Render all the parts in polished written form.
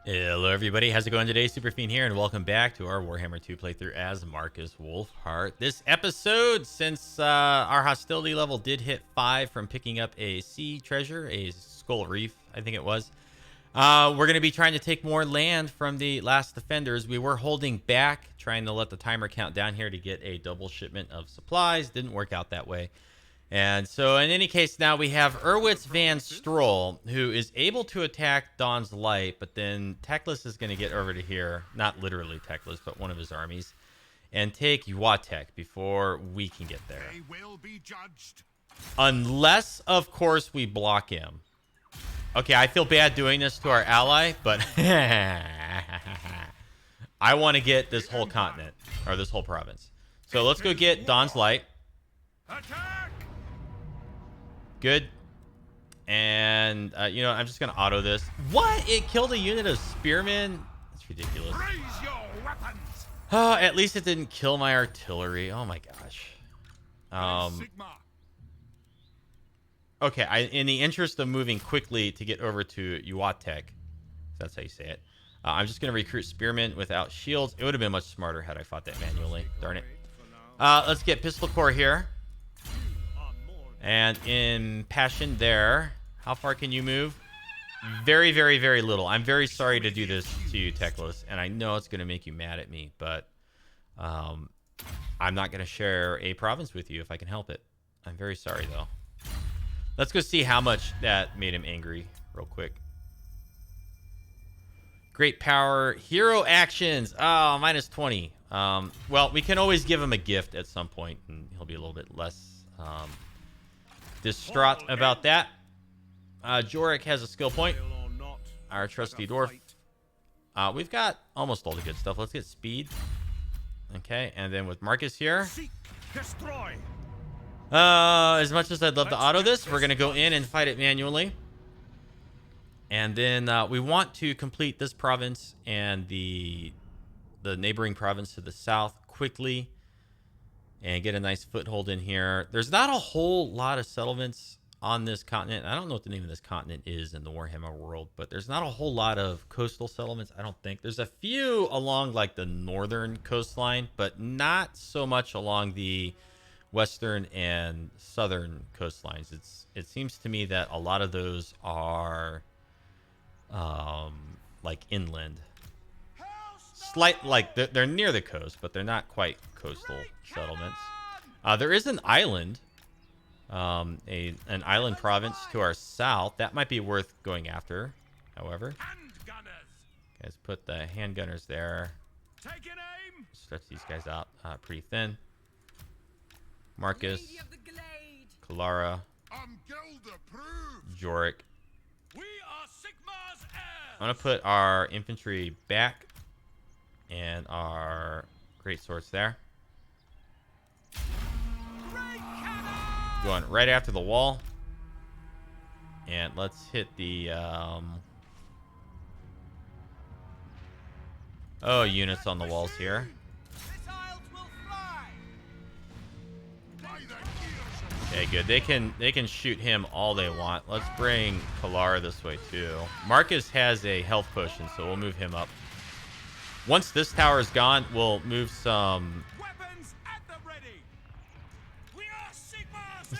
Hello everybody, how's it going today? Superfiend here, and welcome back to our Warhammer 2 playthrough as Markus Wulfhart. This episode, since our hostility level did hit 5 from picking up a sea treasure, a skull reef, I think it was, we're going to be trying to take more land from the last defenders. We were holding back, trying to let the timer count down here to get a double shipment of supplies. Didn't work out that way. And so in any case, now we have Erwitz Van Stroll, who is able to attack Dawn's Light, but then Teclis is going to get over to here, not literally Teclis, but one of his armies, and take Yuatek before we can get there. They will be judged. Unless, of course, we block him. Okay, I feel bad doing this to our ally, but I want to get this whole continent, or this whole province. So let's go get Dawn's Light. Attack! Good. And, you know, I'm just going to auto this. What? It killed a unit of spearmen? That's ridiculous. Raise your weapons. Oh, at least it didn't kill my artillery. Oh, my gosh. Sigma. Okay, in the interest of moving quickly to get over to Yuatek, if that's how you say it, I'm just going to recruit spearmen without shields. It would have been much smarter had I fought that manually. Darn it. Let's get Pistol Corps here. And in Passion there, how far can you move? Very, very, very little. I'm very sorry to do this to you, Teclis, and I know it's going to make you mad at me, but I'm not going to share a province with you if I can help it. I'm very sorry, though. Let's go see how much that made him angry real quick. Great power. Hero actions. Oh, minus 20. Well, we can always give him a gift at some point, and he'll be a little bit less distraught about that. Jorik has a skill point. Our trusty dwarf. We've got almost all the good stuff. Let's get speed. Okay, and then with Markus here. Destroy. As much as I'd love to auto this, we're going to go in and fight it manually. And then we want to complete this province and the neighboring province to the south quickly. And get a nice foothold in here. There's not a whole lot of settlements on this continent. I don't know what the name of this continent is in the Warhammer world, but there's not a whole lot of coastal settlements, I don't think. There's a few along like the northern coastline, but not so much along the western and southern coastlines. It seems to me that a lot of those are like inland. Like they're near the coast, but they're not quite coastal settlements. There is an island, an island province to our south that might be worth going after. However, guys, put the handgunners there. Stretch these guys out pretty thin. Markus, Kalara, Jorik. I'm gonna put our infantry back. And our great swords there. Going right after the wall. And let's hit the units on the walls here. Okay, good. They can shoot him all they want. Let's bring Kalara this way too. Markus has a health potion, so we'll move him up. Once this tower is gone, we'll move some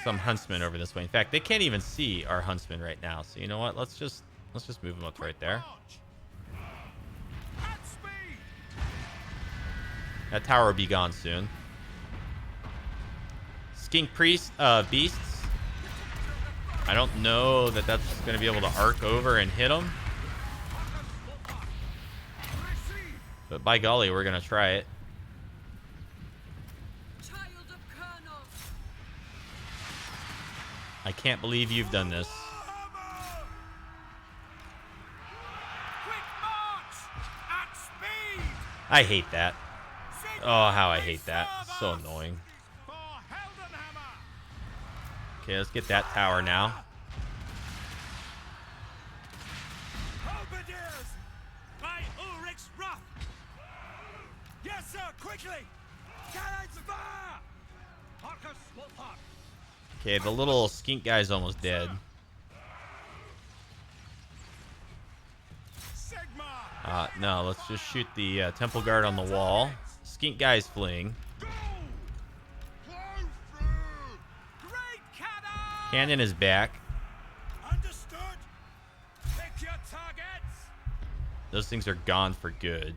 huntsmen over this way. In fact, they can't even see our huntsmen right now. So you know what? Let's just move them up right there. That tower will be gone soon. Skink Priest beasts. I don't know that that's going to be able to arc over and hit them. But by golly, we're going to try it. I can't believe you've done this. I hate that. Oh, how I hate that. It's so annoying. Okay, let's get that tower now. Yes, sir, quickly! Cannons fire! Markus Wulfhart. Okay, the little skink guy's almost dead. Sigma! Sigma! No, let's just shoot the temple guard on the wall. Skink guy's fleeing. Go! Blow through! Great cannon! Cannon is back. Understood! Pick your targets! Those things are gone for good.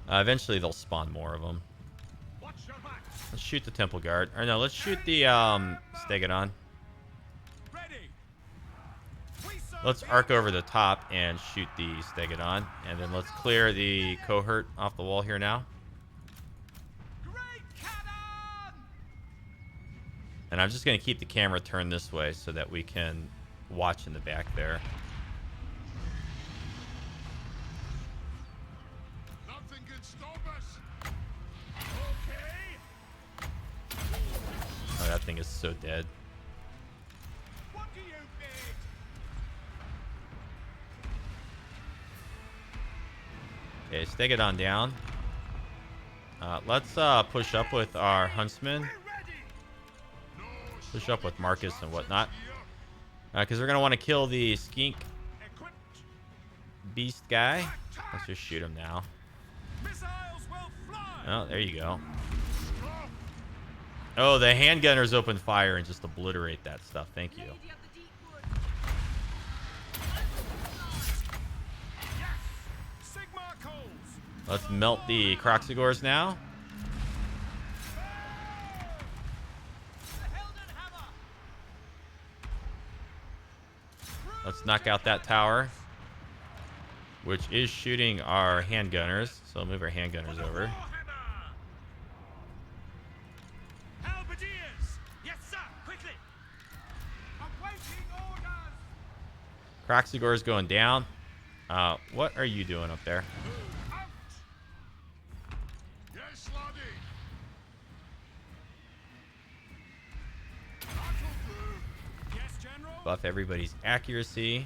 Eventually they'll spawn more of them. Watch your back! Let's shoot the temple guard. Or no, let's shoot the Stegodon. Ready! We serve Let's the arc over Emperor! the top and shoot the Stegodon. And then let's clear the cohort off the wall here now. Great cannon! And I'm just going to keep the camera turned this way so that we can watch in the back there. Nothing can stop us! Okay! Oh, that thing is so dead. What do you bid? Okay, Stegodon down. Let's push up with our huntsman. We're ready! No Push up with Marcus and whatnot. here. Because we're going to want to kill the skink Equipped. beast guy. Let's just shoot him now. Missiles will fly! Oh, there you go. Oh, the handgunners open fire and just obliterate that stuff. Thank you. Yes! Sigma calls! Let's melt the Croxigors now. The Helden Hammer! Let's knock out that tower, which is shooting our handgunners. So I'll move our handgunners over. Warhammer! Halberdiers! Yes, sir! Quickly! Awaiting orders! Croxigors going down. What are you doing up there? Out! Yes, laddie! That'll do! Yes, General? Buff everybody's accuracy.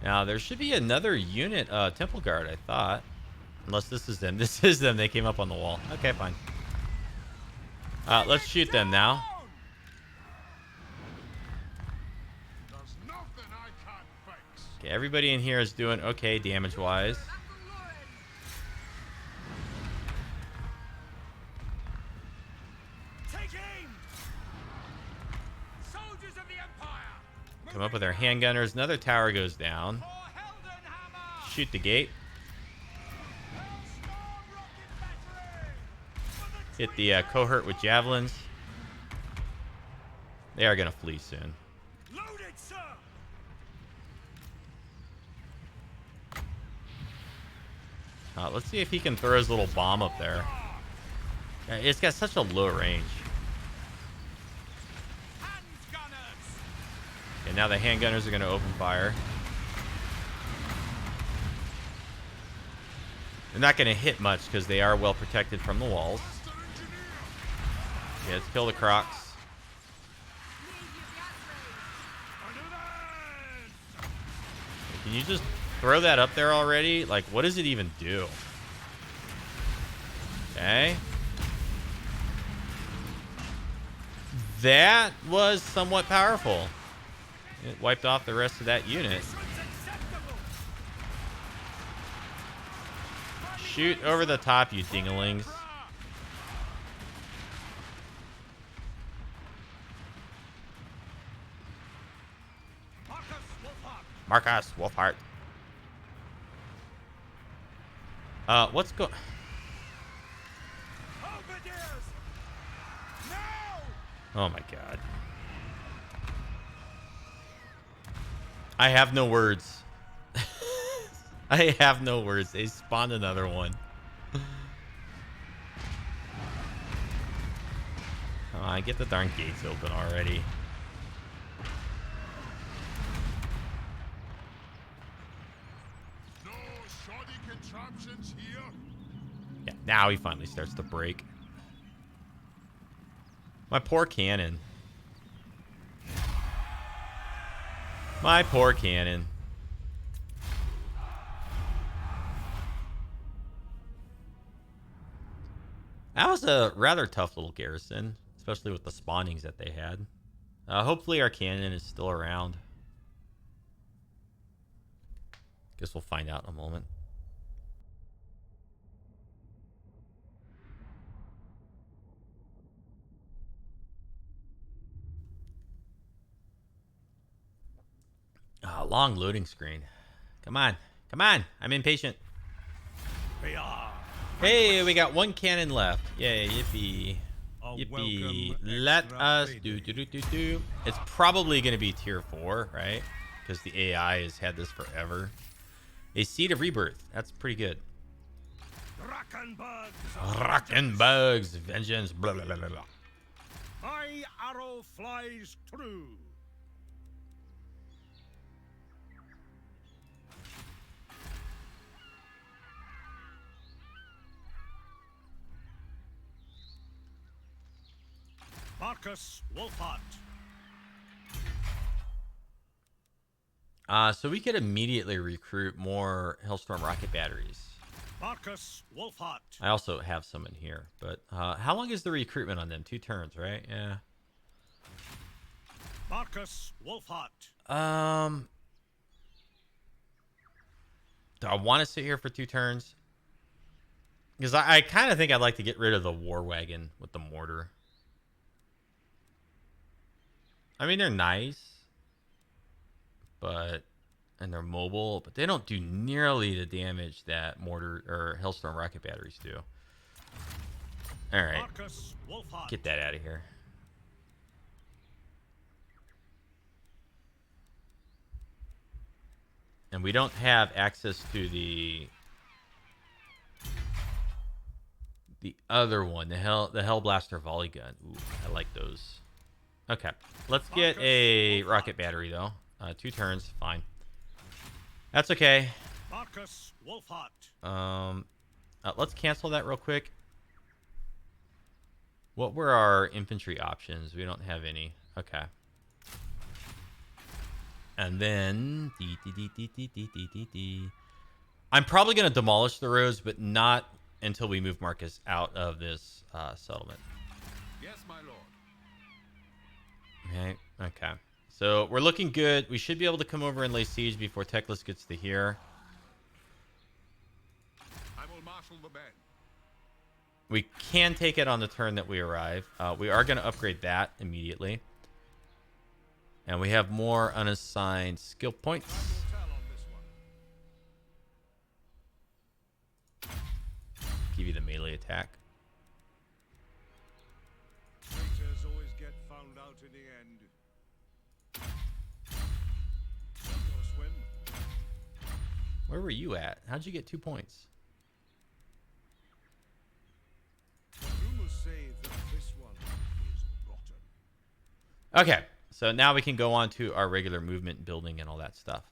Now, there should be another unit, Temple Guard, I thought. Unless this is them. This is them. They came up on the wall. Okay, fine. Let's shoot them now. There's nothing I can't fix. Okay, everybody in here is doing okay damage-wise. Take aim! Soldiers of the Empire! Come up with our handgunners. Another tower goes down. For Helden Hammer! Shoot the gate. Hellstorm rocket battery! For the Hit the cohort with javelins. They are going to flee soon. Loaded, sir! Let's see if he can throw his little bomb up there. It's got such a low range. Hand gunners! And now the handgunners are going to open fire. They're not going to hit much because they are well protected from the walls. Master engineer! Okay, let's kill the Crocs. Under that! Can you just throw that up there already? Like, what does it even do? Okay. That was somewhat powerful. It wiped off the rest of that unit. This one's acceptable! Shoot over the top, you dinglings. Markus Wulfhart! Markus Wulfhart. What's go? Halberdiers! Now! Oh my god. I have no words. I have no words. They spawned another one. Come on, get the darn gates open already. No shoddy contraptions here! Yeah, now he finally starts to break. My poor cannon. My poor cannon. That was a rather tough little garrison, especially with the spawnings that they had. Hopefully our cannon is still around. Guess we'll find out in a moment. Long loading screen. Come on. Come on. I'm impatient. Hey, we got one cannon left. Yay, yippee. Yippee. Let us do. It's probably going to be tier 4, right? Because the AI has had this forever. A seed of rebirth. That's pretty good. Rock and bugs. Vengeance. Blah, blah, blah, blah, blah. My arrow flies true. Markus Wulfhart. So we could immediately recruit more Hellstorm rocket batteries. Markus Wulfhart. I also have some in here, but how long is the recruitment on them? 2 turns, right? Yeah. Markus Wulfhart. Do I want to sit here for 2 turns? Because I kind of think I'd like to get rid of the war wagon with the mortar. I mean, they're nice, and they're mobile, but they don't do nearly the damage that mortar or Hellstorm rocket batteries do. All right, get that out of here. And we don't have access to the other one, the Hellblaster volley gun. Ooh, I like those. Okay, let's get a rocket battery though. 2 turns, fine. That's okay. Markus Wulfhart. Let's cancel that real quick. What were our infantry options? We don't have any. Okay. And then I'm probably gonna demolish the roads, but not until we move Marcus out of this settlement. Yes, my lord. Okay. So we're looking good. We should be able to come over and lay siege before Teclis gets to here. I will marshal the men. We can take it on the turn that we arrive. We are going to upgrade that immediately. And we have more unassigned skill points. I will tell on this one. Give you the melee attack. Traitors always get found out in the end. Or swim. Where were you at? How'd you get 2 points? Rumors say that this one is rotten. Okay. So now we can go on to our regular movement building and all that stuff.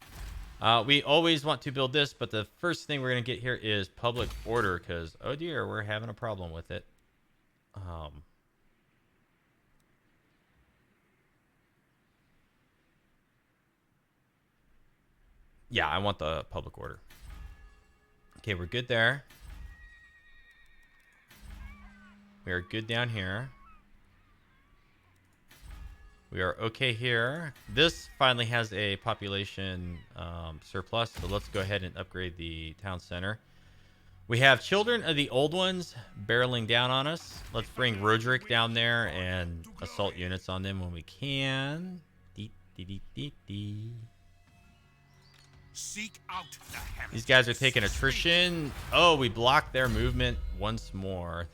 We always want to build this, but the first thing we're going to get here is public order because, oh dear, we're having a problem with it. Yeah, I want the public order. Okay, we're good there. We are good down here. We are okay here. This finally has a population surplus, so let's go ahead and upgrade the town center. We have children of the old ones barreling down on us. Let's bring Roderick down there and assault units on them when we can. Seek out the heavens. These guys are taking attrition. Oh, we blocked their movement once more.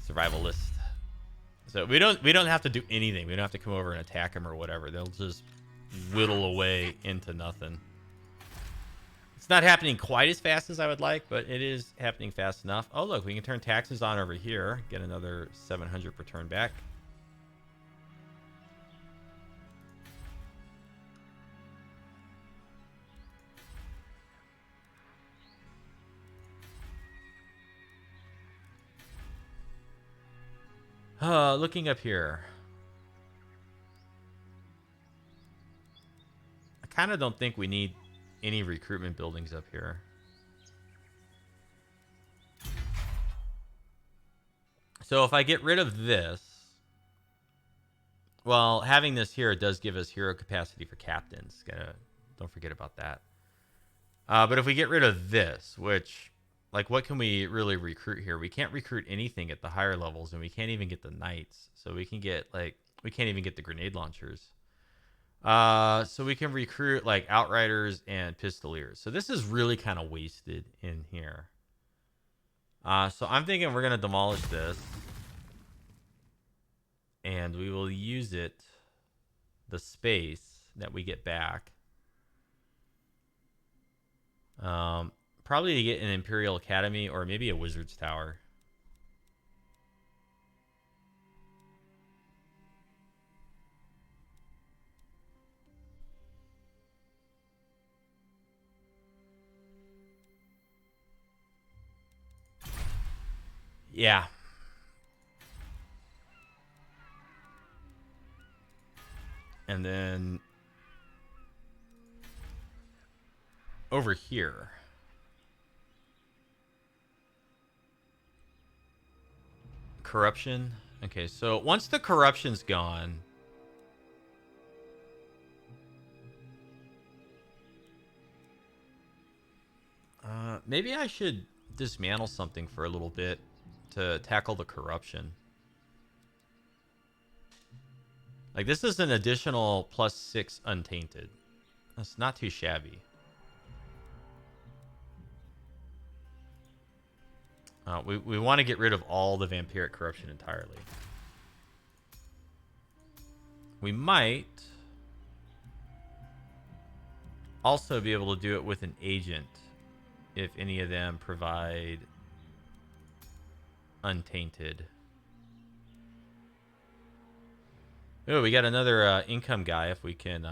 Survivalist. So we don't have to do anything. We don't have to come over and attack them or whatever. They'll just whittle away into nothing. It's not happening quite as fast as I would like, but it is happening fast enough. Oh, look, we can turn taxes on over here. Get another 700 per turn back. Looking up here. I kind of don't think we need any recruitment buildings up here. So if I get rid of this, Well, having this here does give us hero capacity for captains. Don't forget about that. But if we get rid of this, which, like, what can we really recruit here? We can't recruit anything at the higher levels, and we can't even get the knights. So we can get, like, we can't even get the grenade launchers. So we can recruit, like, outriders and pistoliers. So this is really kind of wasted in here. So I'm thinking we're going to demolish this. And we will use it, the space that we get back. Probably to get an Imperial Academy or maybe a Wizard's Tower. Yeah. And then over here. Corruption. Okay, so once the corruption's gone, maybe I should dismantle something for a little bit to tackle the corruption. Like, this is an additional +6 untainted. That's not too shabby. We want to get rid of all the vampiric corruption entirely. We might also be able to do it with an agent if any of them provide untainted. Oh, we got another income guy if we can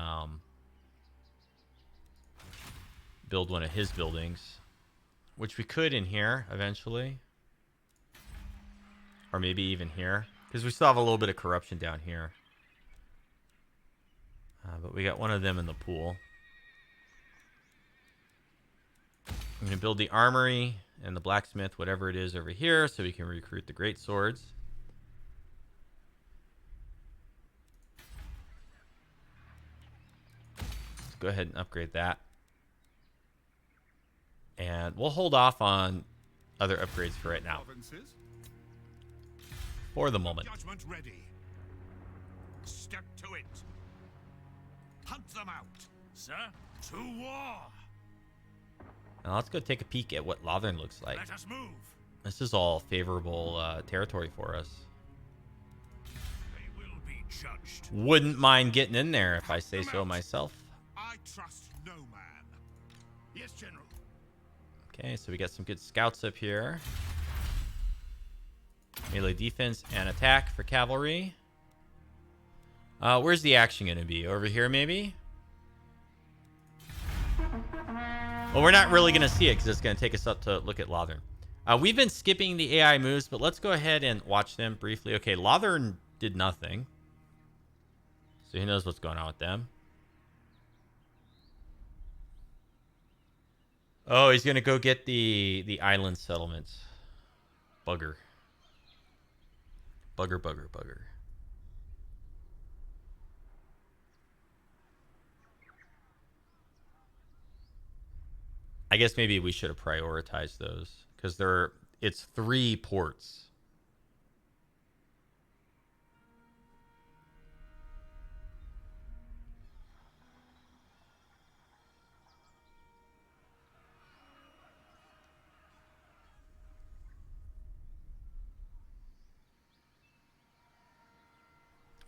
build one of his buildings, which we could in here eventually. Or maybe even here, because we still have a little bit of corruption down here. But we got one of them in the pool. I'm going to build the armory and the blacksmith, whatever it is, over here, so we can recruit the great swords. Let's go ahead and upgrade that. And we'll hold off on other upgrades for right now. For the moment. Judgment ready. Step to it. Hunt them out. Sir, to war. Now let's go take a peek at what Lothern looks like. Let us move. This is all favorable territory for us. They will be judged. Wouldn't mind getting in there if I say so myself. I trust no man. Yes, General. Okay, so we got some good scouts up here. Melee defense and attack for cavalry. Where's the action going to be? Over here, maybe? Well, we're not really going to see it because it's going to take us up to look at Lothern. We've been skipping the AI moves, but let's go ahead and watch them briefly. Okay, Lothern did nothing. So he knows what's going on with them. Oh, he's going to go get the island settlements. Bugger. Bugger, bugger, bugger. I guess maybe we should have prioritized those because it's 3 ports.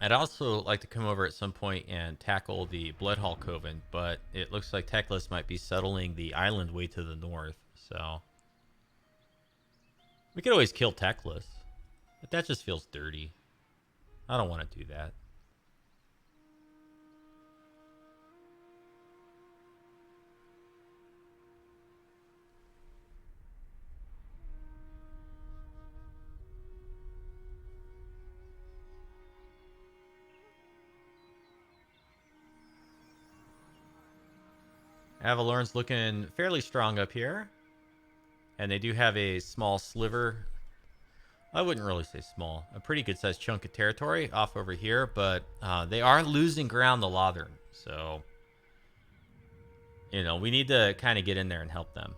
I'd also like to come over at some point and tackle the Bloodhall Coven, but it looks like Teclis might be settling the island way to the north, so... We could always kill Teclis, but that just feels dirty. I don't want to do that. Avalorn's looking fairly strong up here. And they do have a small sliver I wouldn't really say small. A pretty good sized chunk of territory off over here, but they are losing ground to Lothern. So, you know, we need to kind of get in there and help them.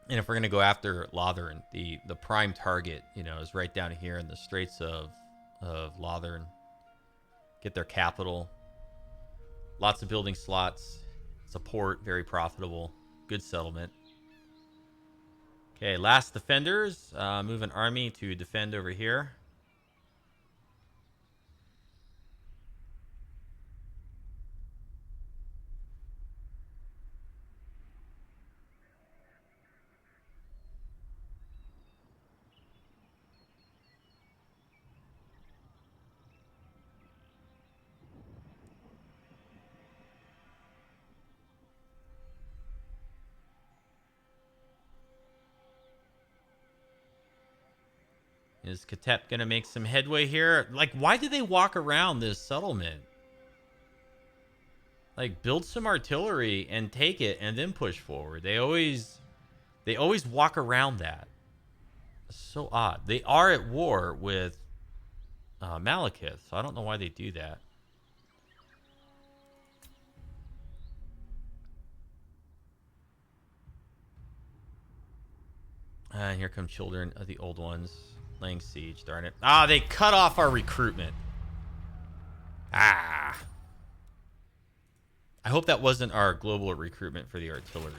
And if we're going to go after Lothern, the prime target, you know, is right down here in the Straits of Lothern. Get their capital. Lots of building slots. Support, very profitable. Good settlement. Okay, last defenders. Move an army to defend over here. Is Katep going to make some headway here? Like, why do they walk around this settlement? Like, build some artillery and take it and then push forward. They always walk around that. It's so odd. They are at war with Malekith, so I don't know why they do that. And here come Children of the Old Ones. Laying siege, darn it. Ah, they cut off our recruitment. Ah. I hope that wasn't our global recruitment for the artillery.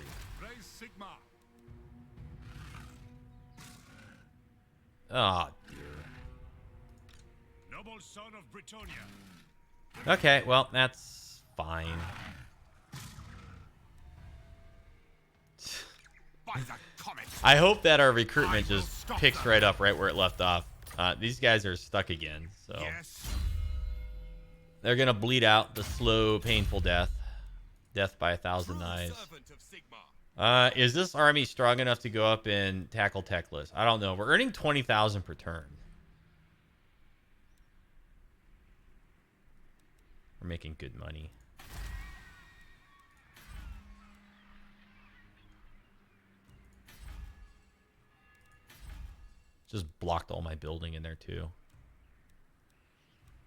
Oh, dear. Noble son of Britonia. Okay, well, that's fine. I hope that our recruitment just picks right up right where it left off. These guys are stuck again, so they're gonna bleed out the slow, painful death. Death by 1,000 knives. Is this army strong enough to go up and tackle Teclis? I don't know. We're earning 20,000 per turn. We're making good money. Just blocked all my building in there too.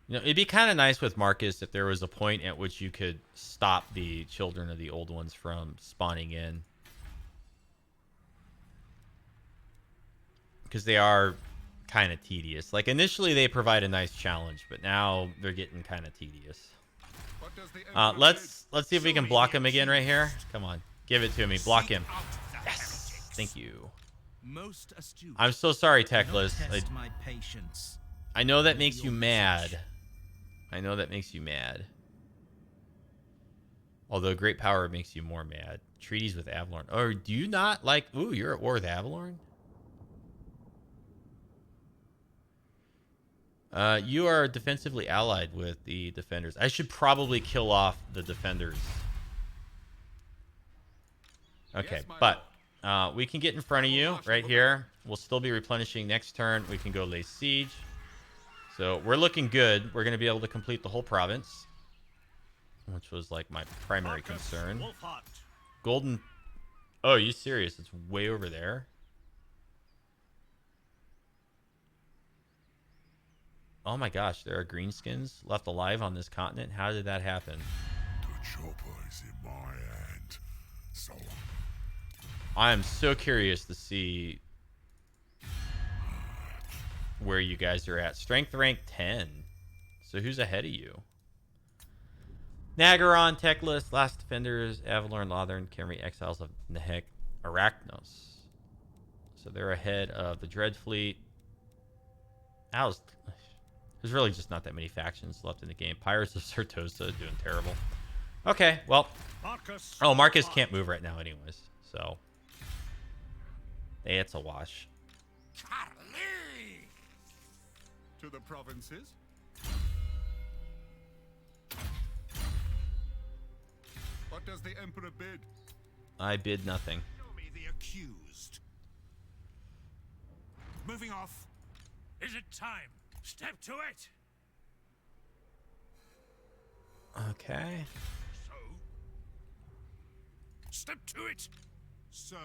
You know, it'd be kind of nice with Marcus if there was a point at which you could stop the Children of the Old Ones from spawning in. Because they are kind of tedious. Like, initially they provide a nice challenge, but now they're getting kind of tedious. Let's see if we can block him again right here. Come on. Give it to me. Block him. Yes. Thank you. Most astute. I'm so sorry, Teclis. My patience. I know that makes you mad. I know that makes you mad. Although great power makes you more mad. Treaties with Avalorn. Or do you not like... Ooh, you're at war with Avalorn? You are defensively allied with the defenders. I should probably kill off the defenders. Okay, but... we can get in front of you right here. We'll still be replenishing next turn. We can go lay siege. So we're looking good. We're going to be able to complete the whole province, which was like my primary concern. Golden. Oh, are you serious? It's way over there. Oh my gosh, there are greenskins left alive on this continent. How did that happen? The chopper is in my hand. So I am so curious to see where you guys are at. Strength rank 10. So who's ahead of you? Nagaron, Teclis, Last Defenders, Avalorn, Lothern, Khemri, Exiles of Nehek, Arachnos. So they're ahead of the Dread Fleet. There's really just not that many factions left in the game. Pirates of Certosa doing terrible. Okay, well. Oh, Marcus can't move right now anyways. So. Hey, it's a wash. Charlie! To the provinces. What does the Emperor bid? I bid nothing. Show me the accused. Moving off. Is it time? Step to it. Okay. So. Step to it. So,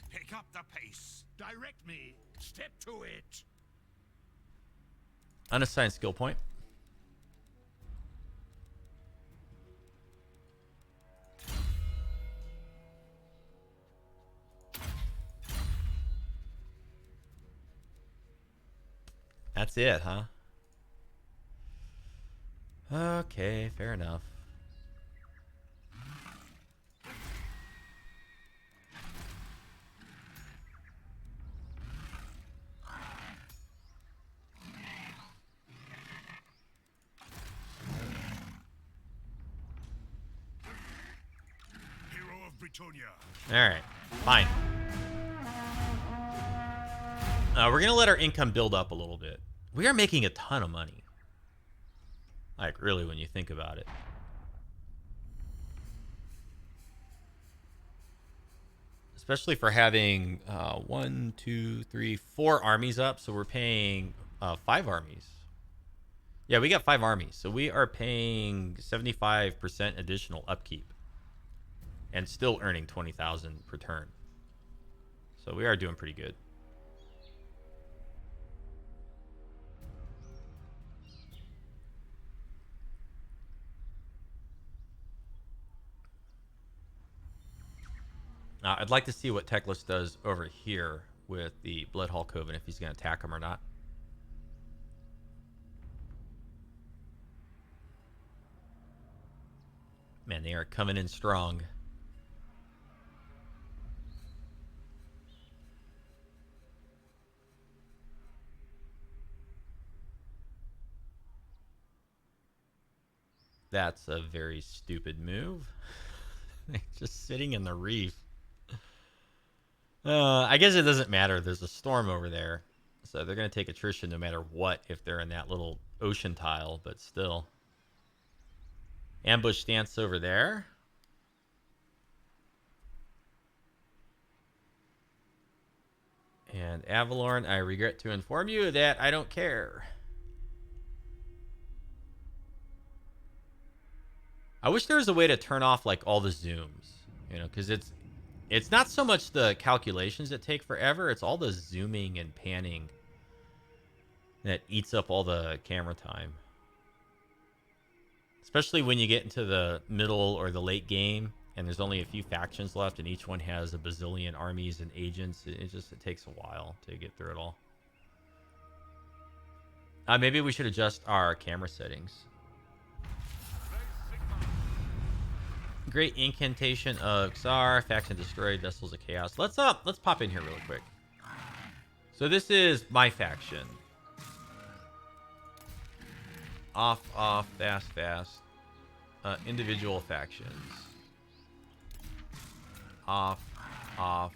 pick up the pace. Direct me. Step to it. Unassigned skill point. That's it, huh? Okay, fair enough. Hero of Britonia. All right, fine. We're gonna let our income build up a little bit. We are making a ton of money. Like, really, when you think about it. Especially for having 1, 2, 3, 4 armies up. So we're paying 5 armies. Yeah, we got 5 armies. So we are paying 75% additional upkeep. And still earning 20,000 per turn. So we are doing pretty good. I'd like to see what Teclis does over here with the Bloodhall Coven, if he's going to attack him or not. Man, they are coming in strong. That's a very stupid move. Just sitting in the reef. I guess it doesn't matter. There's a storm over there. So they're going to take attrition no matter what if they're in that little ocean tile, but still. Ambush stance over there. And Avalorn, I regret to inform you that I don't care. I wish there was a way to turn off like all the zooms, you know, because it's not so much the calculations that take forever, it's all the zooming and panning that eats up all the camera time. Especially when you get into the middle or the late game and there's only a few factions left and each one has a bazillion armies and agents. It takes a while to get through it all. Maybe we should adjust our camera settings. Great incantation of Xar, faction destroyed, vessels of chaos. Let's pop in here really quick. So this is my faction. Off, fast. Individual factions. Off. Off.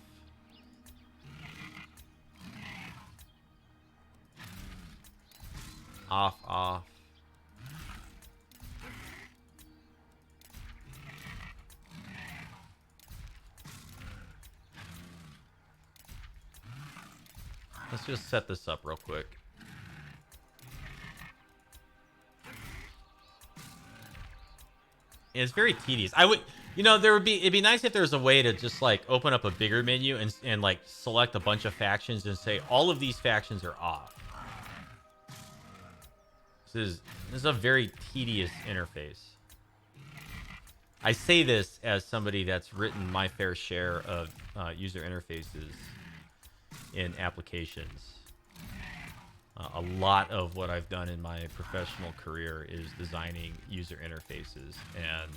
Let's just set this up real quick. It's very tedious. It'd be nice if there was a way to just like open up a bigger menu and like select a bunch of factions and say all of these factions are off. This is a very tedious interface. I say this as somebody that's written my fair share of user interfaces in applications. A lot of what I've done in my professional career is designing user interfaces, and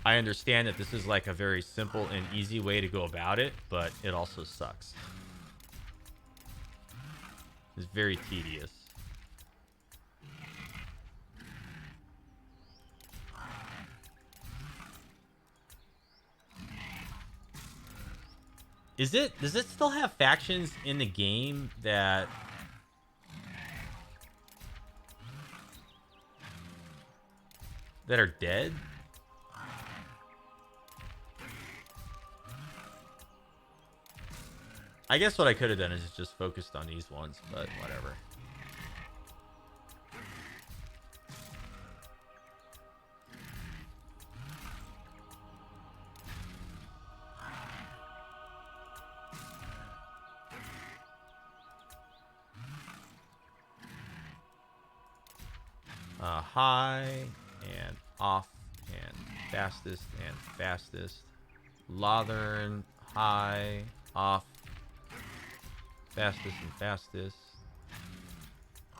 I understand that this is like a very simple and easy way to go about it, but it also sucks. It's very tedious. Does it still have factions in the game that are dead? I guess what I could have done is just focused on these ones, but whatever. high and off and fastest and fastest. Lothern, high, off, fastest and fastest.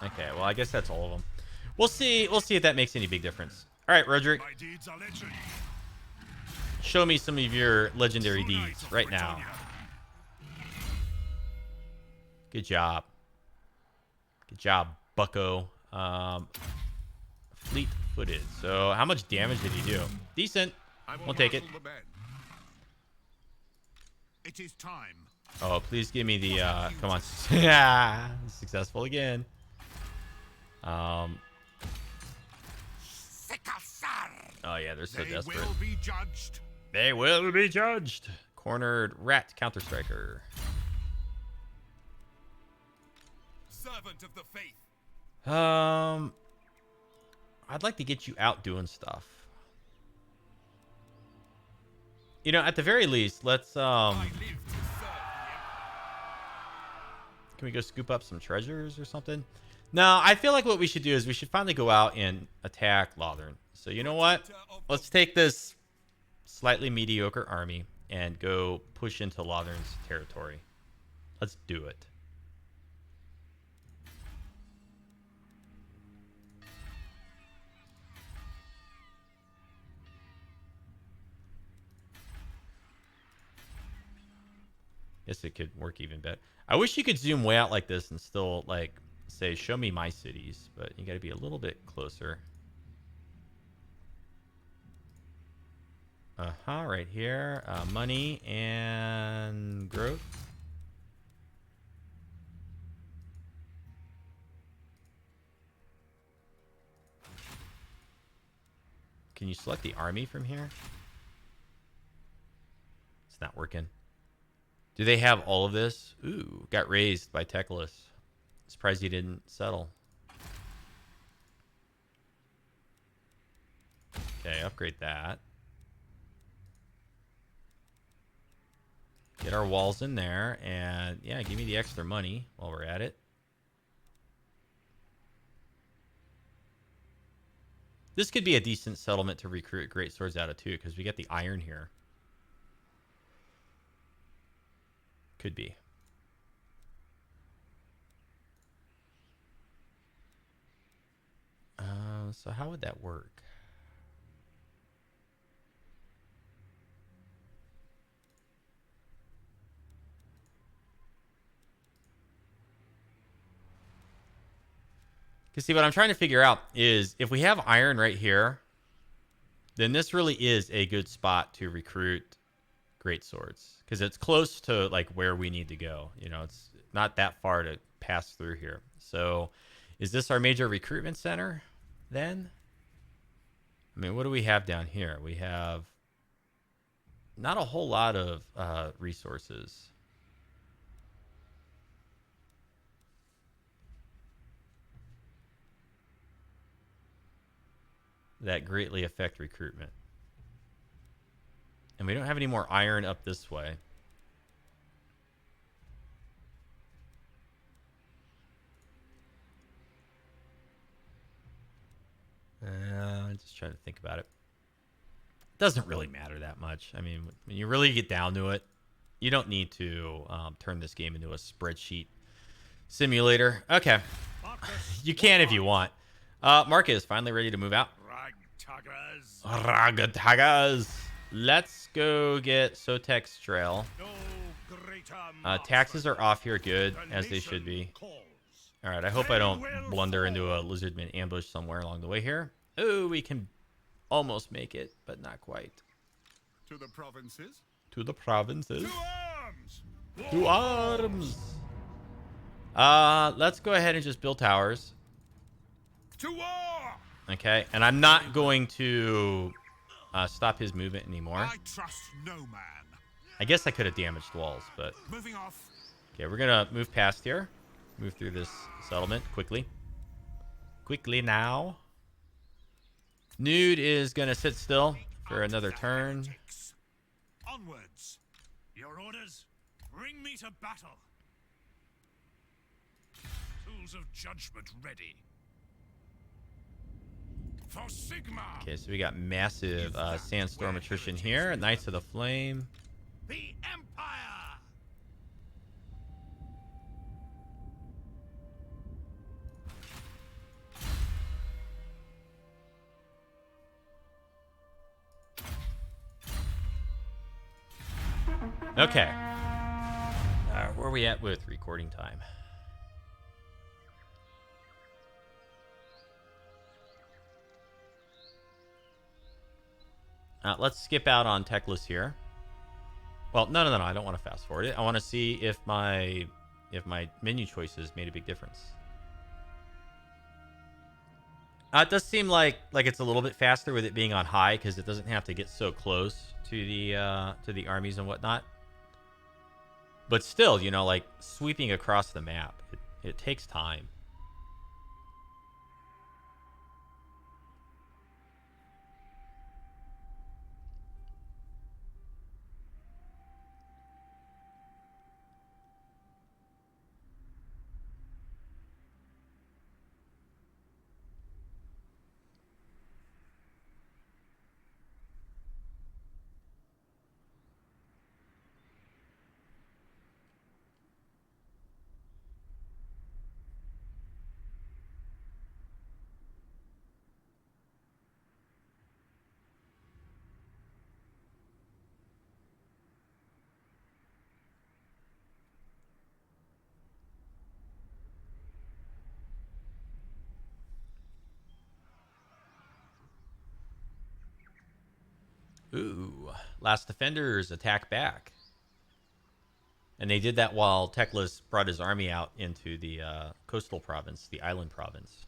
Okay, well, I guess that's all of them. We'll see. We'll see if that makes any big difference. All right, Roderick. My deeds are legend. Show me some of your legendary deeds right now. Good job. Good job, bucko. Fleet-footed. So how much damage did he do? Decent. We'll take it. It is time. Oh, please give me the, come on. Yeah, successful again. Oh, yeah, they're so desperate. They will be judged. They will be judged. Cornered rat counter-striker. Servant of the faith. I'd like to get you out doing stuff. You know, at the very least, let's, I live to serve the can we go scoop up some treasures or something? No, I feel like what we should do is we should finally go out and attack Lothern. So you know what? Let's take this slightly mediocre army and go push into Lothern's territory. Let's do it. Guess it could work even better. I wish you could zoom way out like this and still, like, say, show me my cities. But you got to be a little bit closer. Right here. Money and growth. Can you select the army from here? It's not working. Do they have all of this? Ooh, got raised by Teclis. Surprised he didn't settle. Okay, upgrade that. Get our walls in there, and yeah, give me the extra money while we're at it. This could be a decent settlement to recruit great swords out of too, because we get the iron here. Could be. So how would that work? Because see, what I'm trying to figure out is if we have iron right here, then this really is a good spot to recruit great swords, because it's close to like where we need to go. You know, it's not that far to pass through here. So is this our major recruitment center then? I mean, what do we have down here? We have not a whole lot of resources. That greatly affect recruitment. And we don't have any more iron up this way. Just trying to think about it. Doesn't really matter that much. I mean, when you really get down to it, you don't need to turn this game into a spreadsheet simulator. Okay. You can if you want. Marcus, finally ready to move out. Ragtagas. Let's go get Sotek's Trail. Taxes are off here good, as they should be. Alright, I hope I don't blunder into a lizardman ambush somewhere along the way here. Oh, we can almost make it, but not quite. To the provinces. To the provinces. To arms. To arms. Let's go ahead and just build towers. To war. Okay, and I'm not going to stop his movement anymore. I trust no man. I guess I could have damaged walls, but... Moving off. Okay, we're going to move past here. Move through this settlement quickly. Quickly now. Nude is going to sit still for another turn. Onwards. Your orders. Bring me to battle. Tools of judgment ready. For Sigma. Okay, so we got massive sandstorm attrition here. Knights of the Flame. The Empire. Okay. Where are we at with recording time? Let's skip out on Techless here. Well, no. I don't want to fast forward it. I want to see if my menu choices made a big difference. It does seem like it's a little bit faster with it being on high because it doesn't have to get so close to the armies and whatnot. But still, you know, like sweeping across the map, it takes time. Ooh, Last Defenders attack back. And they did that while Teclis brought his army out into the coastal province, the island province.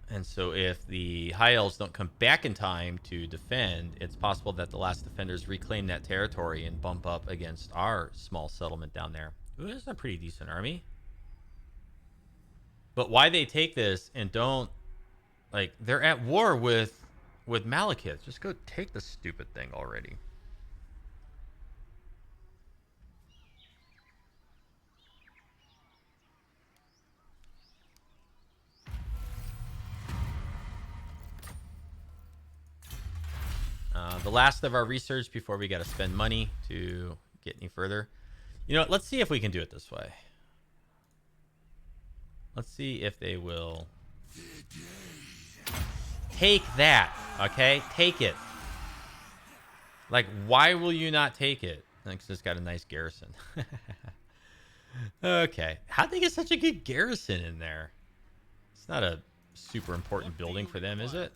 And so if the High Elves don't come back in time to defend, it's possible that the Last Defenders reclaim that territory and bump up against our small settlement down there. Ooh, that's a pretty decent army. But why they take this and don't... Like, they're at war with Malekith. Just go take the stupid thing already. The last of our research before we got to spend money to get any further. You know what? Let's see if we can do it this way. Let's see if they will... Take that, okay? Take it. Like, why will you not take it? Thanks, it's got a nice garrison. Okay. How'd they get such a good garrison in there? It's not a super important building for them, is it?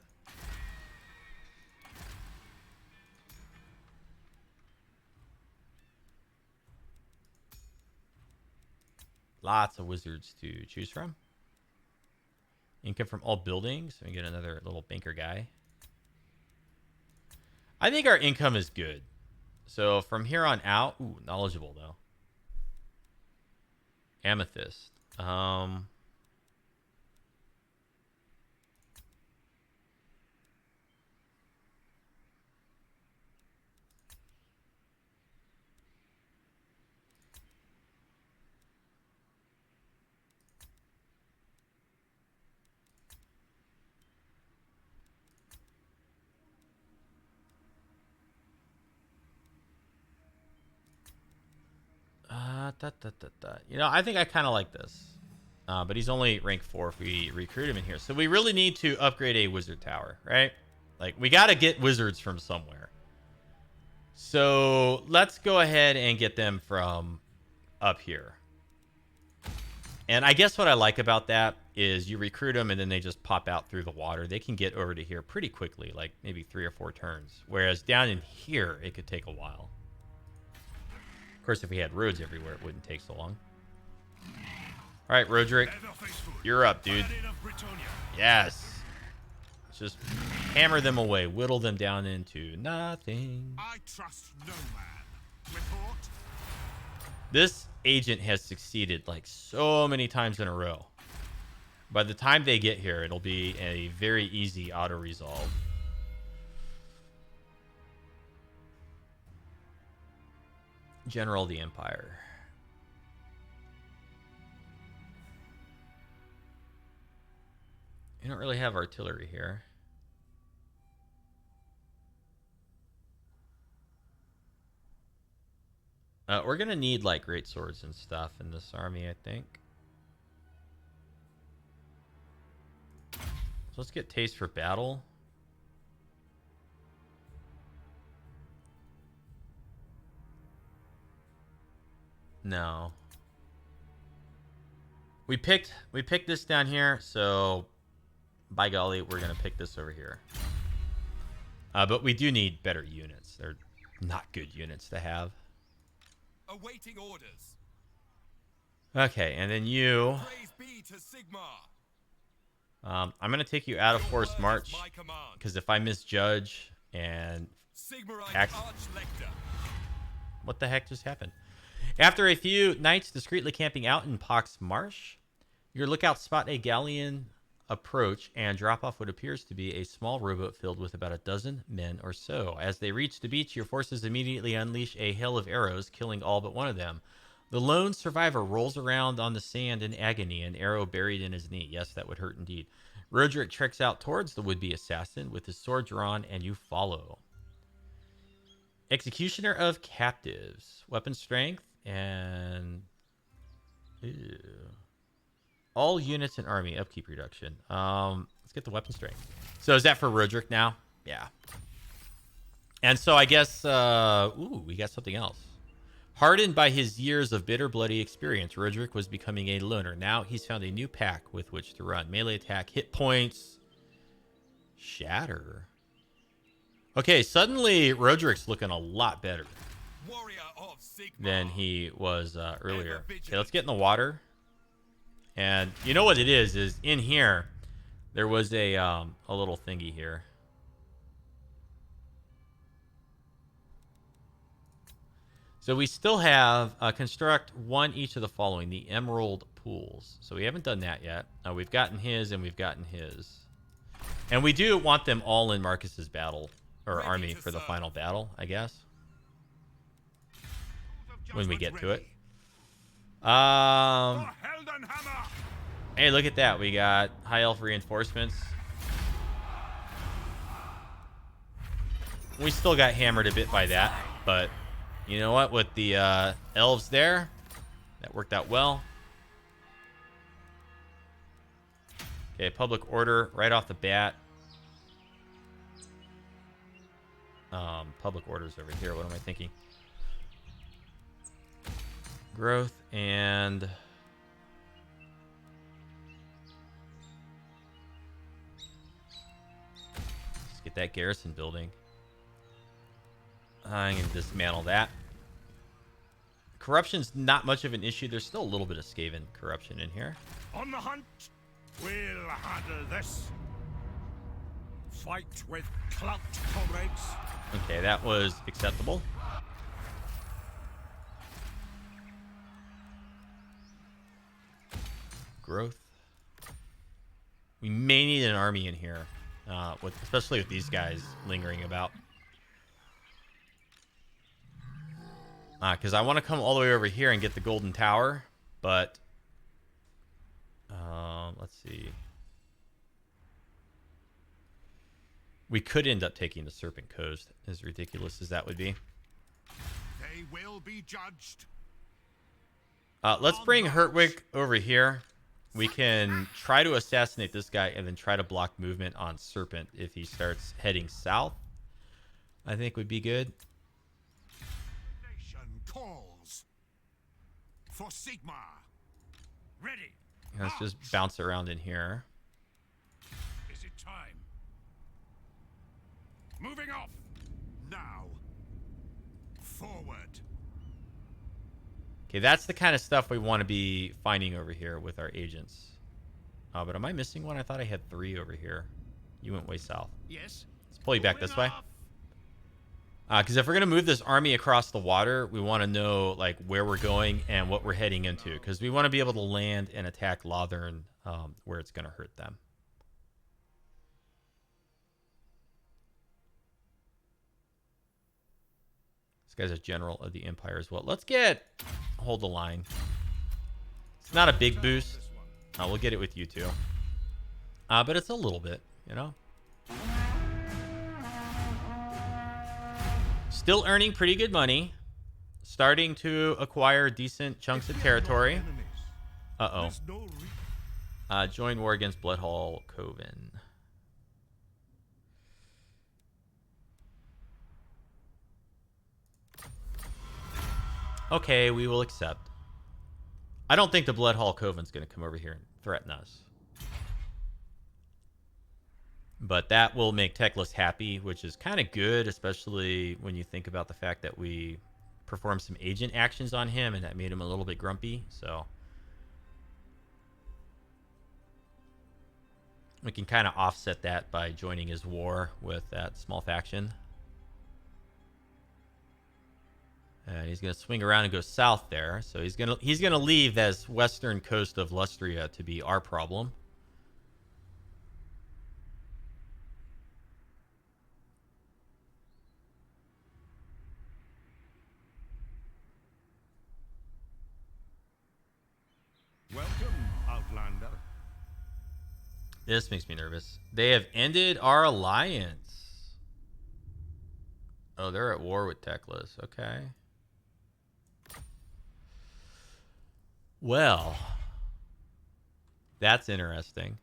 Lots of wizards to choose from. Income from all buildings. We get another little banker guy. I think our income is good. So from here on out, ooh, knowledgeable though. Amethyst. You know, I think I kind of like this. But he's only rank 4 if we recruit him in here. So we really need to upgrade a wizard tower, right? Like, we got to get wizards from somewhere. So let's go ahead and get them from up here. And I guess what I like about that is you recruit them and then they just pop out through the water. They can get over to here pretty quickly, like maybe 3 or 4 turns. Whereas down in here, it could take a while. Of course, if we had roads everywhere, it wouldn't take so long. All right, Roderick, you're up, dude. Yes. Let's just hammer them away, whittle them down into nothing. I trust no man. Report. This agent has succeeded like so many times in a row. By the time they get here, it'll be a very easy auto-resolve. General of the Empire. You don't really have artillery here. We're gonna need like great swords and stuff in this army, I think. So let's get taste for battle. No. We picked this down here, so by golly, we're gonna pick this over here. But we do need better units. They're not good units to have. Awaiting orders. Okay, and then you. Praise be to Sigmar. I'm gonna take you out of forced march because if I misjudge and what the heck just happened? After a few nights discreetly camping out in Pox Marsh, your lookouts spot a galleon approach and drop off what appears to be a small rowboat filled with about a dozen men or so. As they reach the beach, your forces immediately unleash a hail of arrows, killing all but one of them. The lone survivor rolls around on the sand in agony, an arrow buried in his knee. Yes, that would hurt indeed. Roderick treks out towards the would-be assassin with his sword drawn, and you follow. Executioner of captives. Weapon strength and... Ew. All units and army upkeep reduction. Let's get the weapon strength. So is that for Roderick now? Yeah. And so I guess... ooh, we got something else. Hardened by his years of bitter, bloody experience, Roderick was becoming a loner. Now he's found a new pack with which to run. Melee attack, hit points, shatter. Okay, suddenly Roderick's looking a lot better than he was earlier. Okay, let's get in the water. And you know what it is in here, there was a little thingy here. So we still have construct one each of the following, the emerald pools. So we haven't done that yet. We've gotten his and we've gotten his. And we do want them all in Marcus's battle, or army for the final battle, I guess. When we get to it. Hey, look at that. We got high elf reinforcements. We still got hammered a bit by that, but... You know what? With the elves there, that worked out well. Okay, public order right off the bat. Public orders over here. What am I thinking? Growth and... Let's get that garrison building. I'm going to dismantle that. Corruption's not much of an issue. There's still a little bit of Skaven corruption in here. On the hunt, we'll handle this. Fight with clout, comrades. Okay, that was acceptable. Growth. We may need an army in here, especially with these guys lingering about. Because I want to come all the way over here and get the golden tower, but let's see. We could end up taking the Serpent Coast, as ridiculous as that would be. They will be judged. Let's bring Hertwig over here. We can try to assassinate this guy and then try to block movement on Serpent if he starts heading south. I think would be good. Calls for Sigmar. Ready. Let's just bounce around in here. Is it time? Moving off. Now. Forward. Okay, that's the kind of stuff we want to be finding over here with our agents. But am I missing one? I thought I had 3 over here. You went way south. Yes. Let's pull you back this way. Because if we're going to move this army across the water, we want to know like where we're going and what we're heading into. Because we want to be able to land and attack Lothern where it's going to hurt them. This guy's a general of the Empire as well. Let's hold the line. It's not a big boost. We'll get it with you two. But it's a little bit, you know. Still earning pretty good money. Starting to acquire decent chunks of territory. Uh-oh. Join war against Bloodhall Coven. Okay, we will accept. I don't think the Bloodhall Coven's going to come over here and threaten us. But that will make Teclis happy, which is kind of good, especially when you think about the fact that we performed some agent actions on him, and that made him a little bit grumpy. So we can kind of offset that by joining his war with that small faction. He's going to swing around and go south there. So he's gonna leave this western coast of Lustria to be our problem. Welcome, Outlander. This makes me nervous. They have ended our alliance. Oh, they're at war with Teclis. Okay. Well, that's interesting.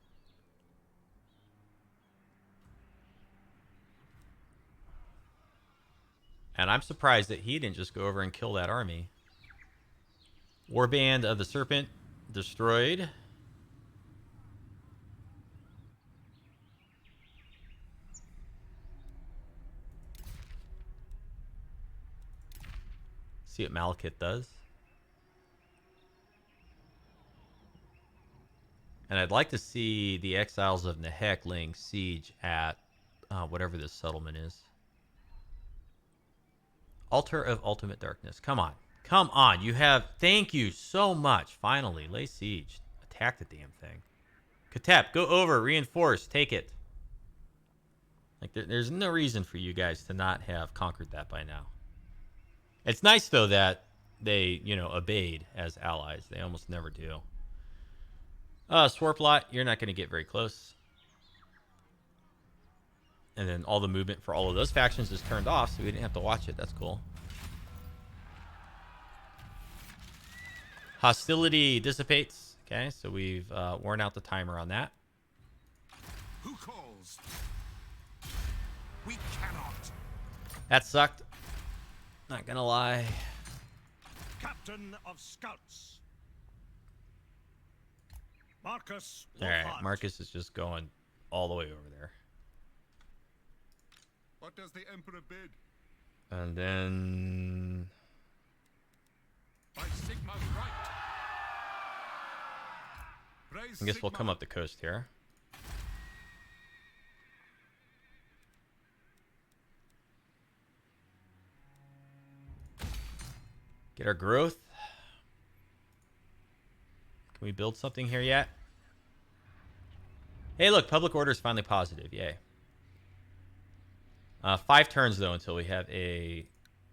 And I'm surprised that he didn't just go over and kill that army. Warband of the Serpent destroyed. See what Malekith does. And I'd like to see the Exiles of Nehek laying siege at whatever this settlement is. Altar of Ultimate Darkness. Come on. Come on. You have... Thank you so much. Finally. Lay siege. Attack the damn thing. Katep, go over. Reinforce. Take it. Like, there's no reason for you guys to not have conquered that by now. It's nice, though, that they, you know, obeyed as allies. They almost never do. Swarplot, you're not going to get very close. And then all the movement for all of those factions is turned off, so we didn't have to watch it. That's cool. Hostility dissipates. Okay, so we've worn out the timer on that. Who calls? We cannot. That sucked. Not gonna lie. Captain of Scouts. Markus Wulfhart. All right, Marcus is just going all the way over there. What does the Emperor bid? And then... By Sigma's right. Praise I guess we'll Sigma. come up the coast here. Get our growth. Can we build something here yet? Hey, look, public order is finally positive. Yay. 5 turns, though, until we have a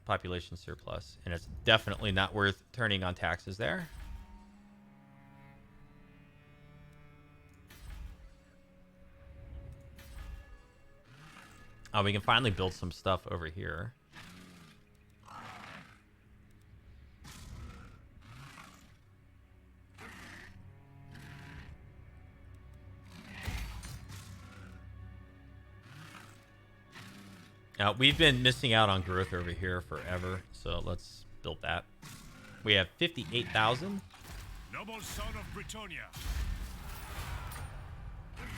population surplus. And it's definitely not worth turning on taxes there. Oh, we can finally build some stuff over here. We've been missing out on growth over here forever, so let's build that. We have 58,000. Noble son of Britannia.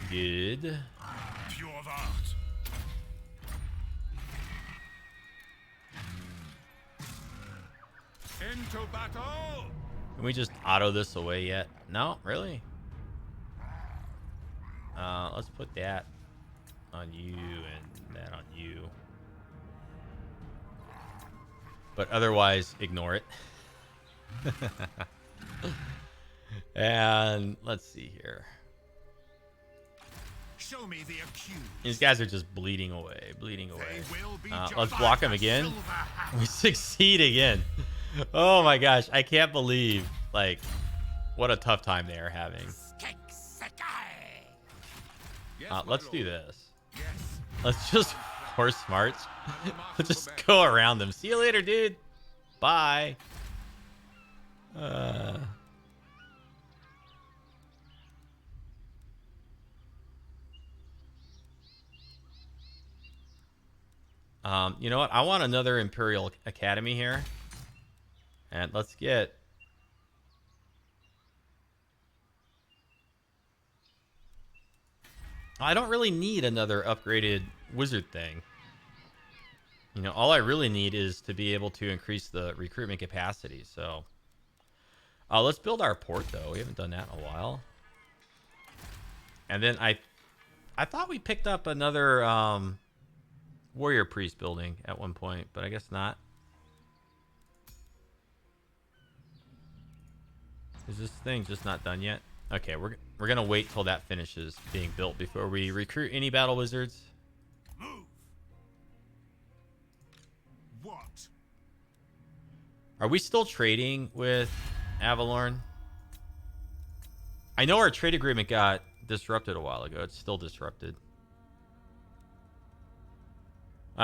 Good. Pure of art. Into battle. Can we just auto this away yet? No, really? Let's put that on you and that on you. But otherwise, ignore it. And let's see here. Show me the accused. These guys are just bleeding away, bleeding away. They will be Let's block them again. We succeed again. Oh my gosh, I can't believe, like, what a tough time they are having. Let's do this. Yes. Let's just horse march. Let's just go around them. See you later, dude. Bye. You know what? I want another Imperial Academy here. And let's get... I don't really need another upgraded wizard thing. You know, all I really need is to be able to increase the recruitment capacity. So, let's build our port, though. We haven't done that in a while. And then I thought we picked up another warrior priest building at one point, but I guess not. Is this thing just not done yet? Okay, we're gonna wait till that finishes being built before we recruit any battle wizards. Move. What? Are we still trading with Avalorn? I know our trade agreement got disrupted a while ago. It's still disrupted.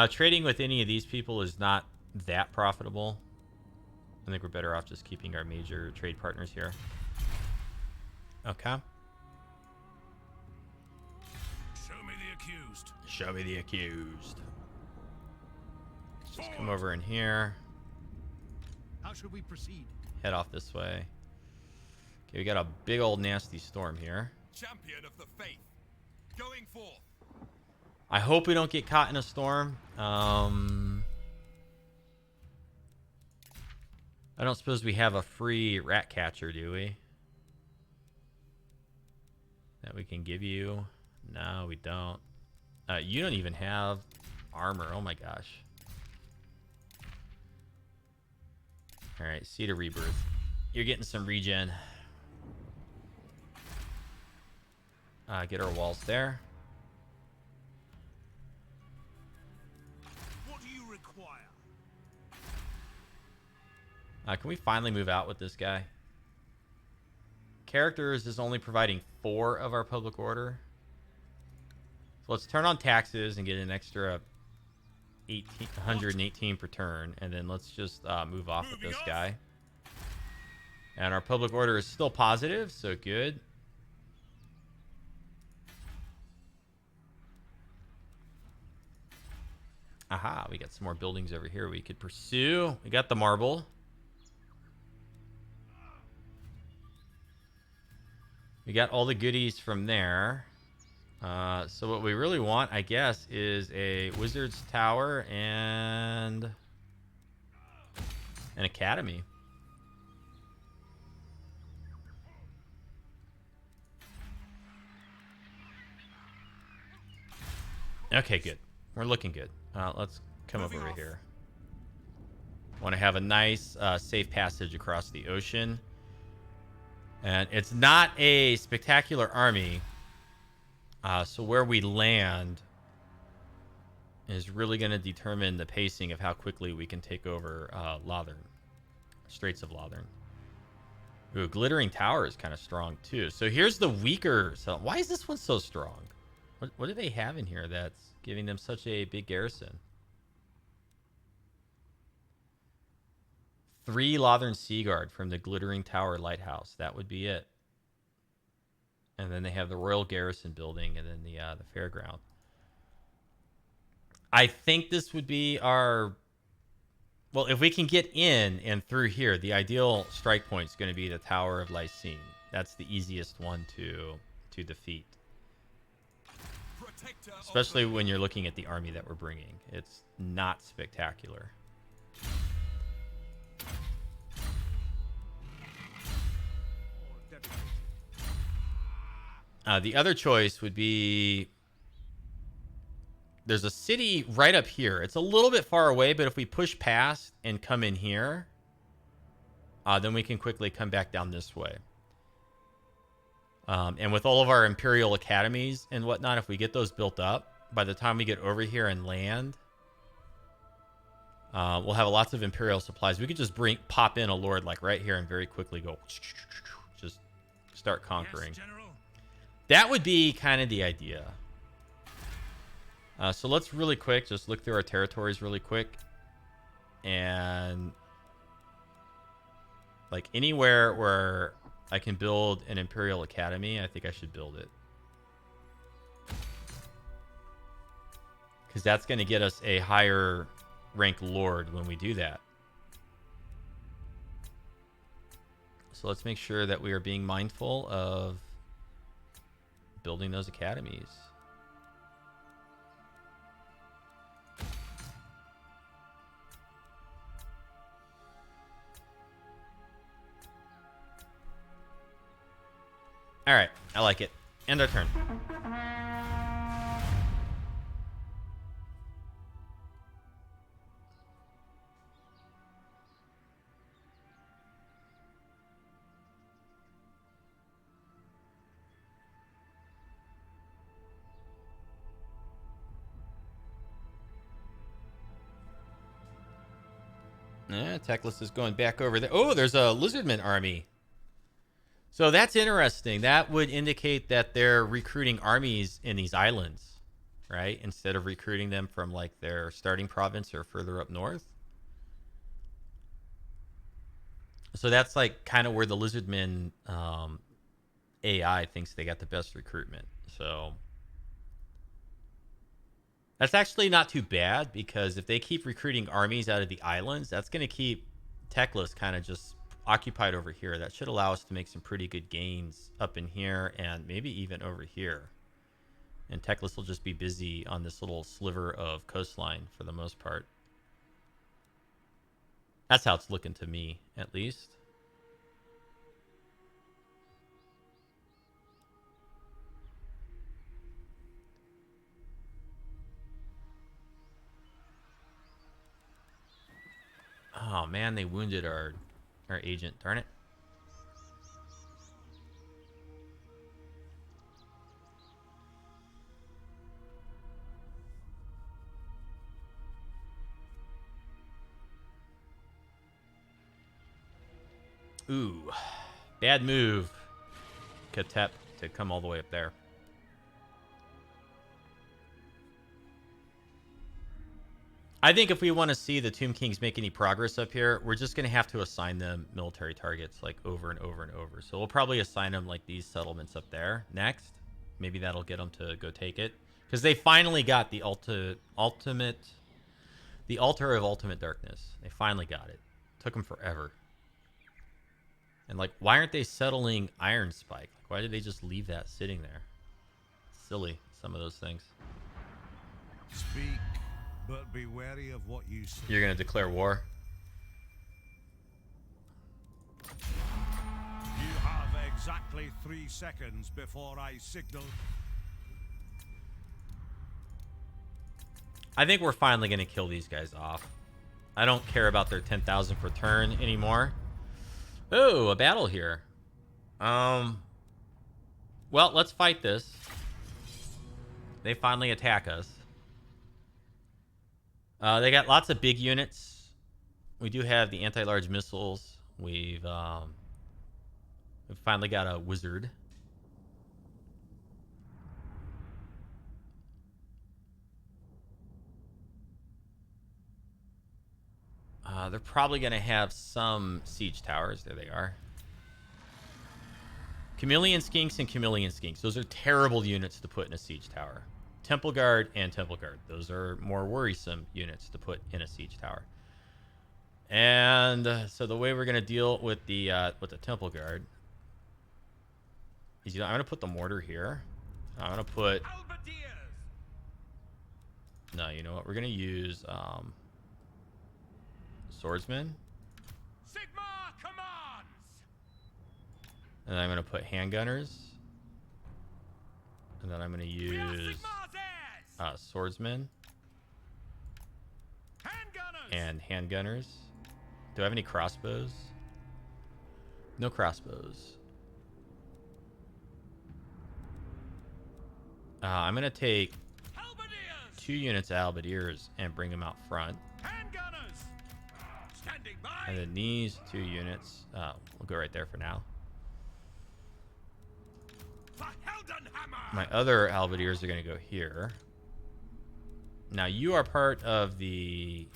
Trading with any of these people is not that profitable. I think we're better off just keeping our major trade partners here. Okay. Show me the accused. Show me the accused. Let's just come over in here. How should we proceed? Head off this way. Okay, we got a big old nasty storm here. Champion of the faith. Going forth. I hope we don't get caught in a storm. I don't suppose we have a free rat catcher, do we? That we can give you? No, we don't. You don't even have armor. Oh my gosh. Alright, Seed of Rebirth. You're getting some regen. Get our walls there. What do you require? Can we finally move out with this guy? Characters is only providing 4 of our public order. So let's turn on taxes and get an extra 118 per turn. And then let's just move off with this guy. And our public order is still positive, so good. Aha, we got some more buildings over here we could pursue. We got the marble. We got all the goodies from there. So what we really want, I guess, is a wizard's tower and an academy. Okay, good. We're looking good. Let's come over here. Want to have a nice, safe passage across the ocean. And it's not a spectacular army. So where we land is really going to determine the pacing of how quickly we can take over Lothern. Straits of Lothern. Ooh, Glittering Tower is kind of strong too. So here's the weaker. So why is this one so strong? What do they have in here that's giving them such a big garrison? 3 Lothern Sea Guard from the Glittering Tower Lighthouse. That would be it. And then they have the Royal Garrison building and then the fairground. I think this would be our... Well, if we can get in and through here, the ideal strike point is going to be the Tower of Lycene. That's the easiest one to defeat. Especially when you're looking at the army that we're bringing. It's not spectacular. The other choice would be... There's a city right up here. It's a little bit far away, but if we push past and come in here, then we can quickly come back down this way. And with all of our Imperial Academies and whatnot, if we get those built up, by the time we get over here and land, we'll have lots of Imperial supplies. We could just pop in a Lord like right here and very quickly go, just start conquering. Yes, General. That would be kind of the idea. So let's really quick just look through our territories really quick. And like anywhere where I can build an Imperial Academy, I think I should build it. Because that's going to get us a higher rank lord when we do that. So let's make sure that we are being mindful of building those academies. All right, I like it. End our turn. Yeah, Teclis is going back over there. Oh, there's a Lizardman army. So that's interesting. That would indicate that they're recruiting armies in these islands, right? Instead of recruiting them from like their starting province or further up north. So that's like kind of where the Lizardman AI thinks they got the best recruitment. So that's actually not too bad, because if they keep recruiting armies out of the islands, that's going to keep Teclis kind of just occupied over here. That should allow us to make some pretty good gains up in here and maybe even over here. And Teclis will just be busy on this little sliver of coastline for the most part. That's how it's looking to me, at least. Oh man, they wounded our agent. Darn it. Ooh, bad move, Katep, to come all the way up there. I think if we want to see the Tomb Kings make any progress up here, we're just going to have to assign them military targets like over and over and over. So we'll probably assign them like these settlements up there next. Maybe that'll get them to go take it. Because they finally got the the Altar of Ultimate Darkness. They finally got it. Took them forever. And like, why aren't they settling Iron Spike? Like, why did they just leave that sitting there? Silly, some of those things. Speak, but be wary of what you say. You're gonna declare war? You have exactly 3 seconds before I signal. I think we're finally gonna kill these guys off. I don't care about their 10,000 per turn anymore. Oh, a battle here. Well, let's fight this. They finally attack us. They got lots of big units. We do have the anti-large missiles. We've finally got a wizard. They're probably going to have some siege towers. There they are. Chameleon Skinks and Chameleon Skinks. Those are terrible units to put in a siege tower. Temple Guard and Temple Guard. Those are more worrisome units to put in a siege tower. And so the way we're going to deal with the Temple Guard is, I'm going to put the mortar here. I'm going to put... No, you know what? We're going to use... Swordsman. Sigma commands. And then I'm going to put handgunners. And then I'm going to use swordsmen. Handgunners. And handgunners. Do I have any crossbows? No crossbows. I'm going to take 2 units of halberdiers and bring them out front. And then these 2 units, we'll go right there for now. My other halberdiers are going to go here. Now you are part of the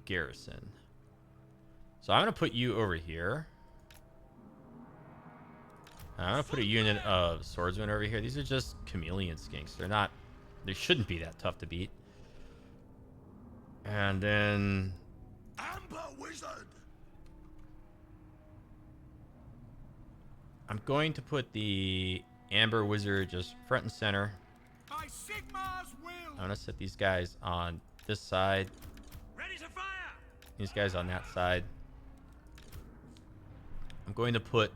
garrison. So I'm going to put you over here. I'm going to put a unit of swordsmen over here. These are just chameleon skinks. They shouldn't be that tough to beat. And then Amber Wizard. I'm going to put the Amber Wizard just front and center. By Sigmar's will. I'm going to set these guys on this side. Ready to fire. These guys on that side. I'm going to put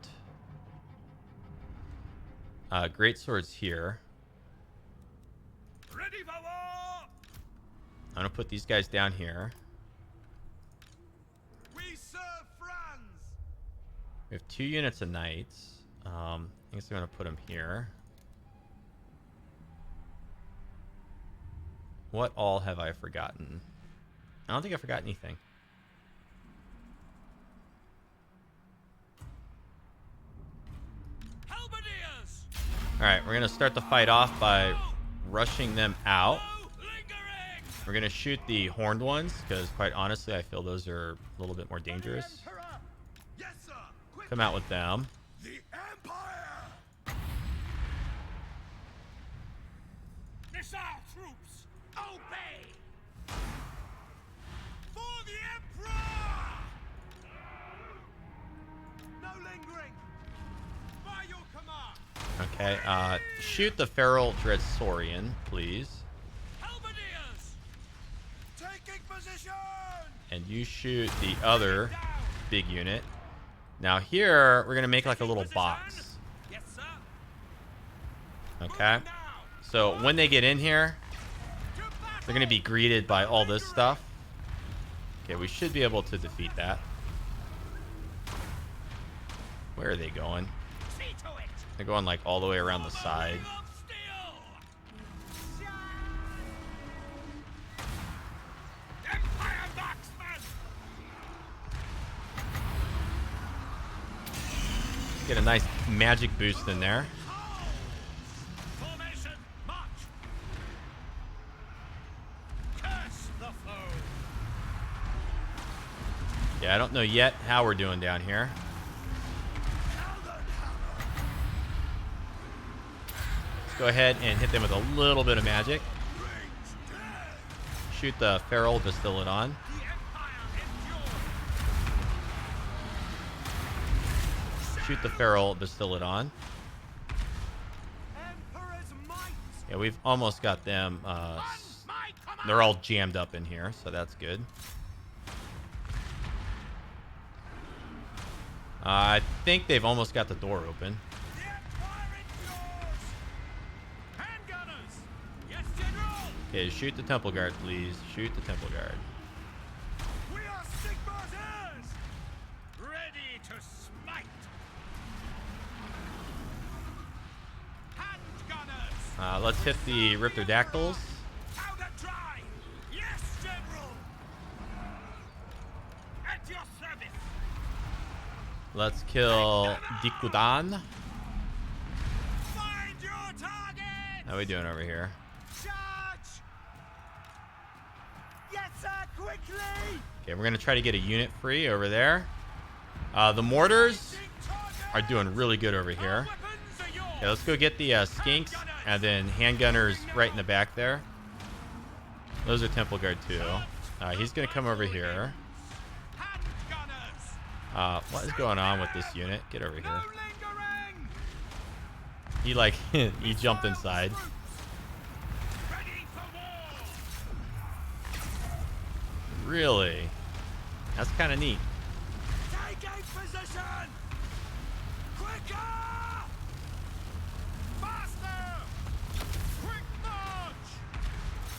great swords here. Ready for war. I'm going to put these guys down here. We serve France. We have 2 units of knights. I guess I'm going to put them here. What all have I forgotten? I don't think I forgot anything. Halberdiers. All right, we're going to start the fight off by rushing them out. No lingering. We're going to shoot the horned ones because, quite honestly, I feel those are a little bit more dangerous. Yes, sir. Quick. Come out with them. The Empire. Missile troops, obey. For the Emperor. No lingering. By your command. Okay, shoot the feral Dreadsorian, please. Halberdiers. Taking position. And you shoot the other big unit. Now here, we're going to make like a little box. Yes, sir. Okay? So when they get in here, they're going to be greeted by all this stuff. Okay, we should be able to defeat that. Where are they going? See to it. They're going like all the way around the side. Empire marksman. Get a nice magic boost in there. Formation, march. Curse the foe. Yeah, I don't know yet how we're doing down here. Let's go ahead and hit them with a little bit of magic. Shoot the feral Bastillodon. The Empire endures. Shoot the feral Bastillodon. Emperor's might. Yeah, we've almost got them. My command. They're all jammed up in here, so that's good. I think they've almost got the door open. The Empire endures. Handgunners. Yes, General. Okay, shoot the Temple Guard, please. Shoot the Temple Guard. We are Sigmar's heirs. Ready to smite. Handgunners. Let's hit the Ripterdactyls. Powder dry. Yes, General. At your service. Let's kill Dikudan. Find your target. How are we doing over here? Charge. Yes, sir. Quickly. Okay, we're gonna try to get a unit free over there. The mortars are doing really good over here. Weapons are yours. Okay, let's go get the skinks and then handgunners right in the back there. Those are Temple Guard too. He's gonna come over here. Handgunners. What is going on with this unit? Get over No here. lingering. He like he jumped inside. Ready for war. Really? That's kind of neat. Take a position. Quicker. Faster. Quick march.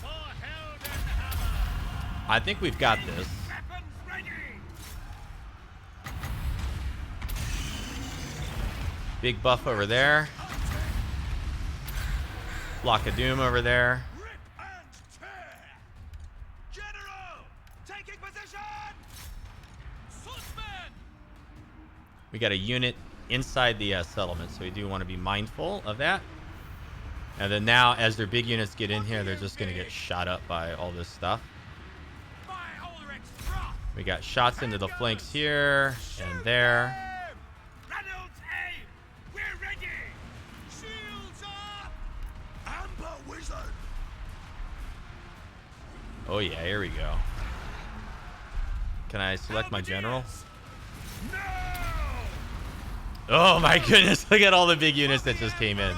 For Heldenhammer. I think we've got this. Weapons ready. Big buff over there. Block of Doom over there. Rip and tear. General, taking position. Swordsman. We got a unit inside the settlement, so we do want to be mindful of that. And then now, as their big units get in here, they're just going to get shot up by all this stuff. We got shots into the flanks here and there. Oh yeah, here we go. Can I select my general? Oh my goodness, look at all the big units that just came in.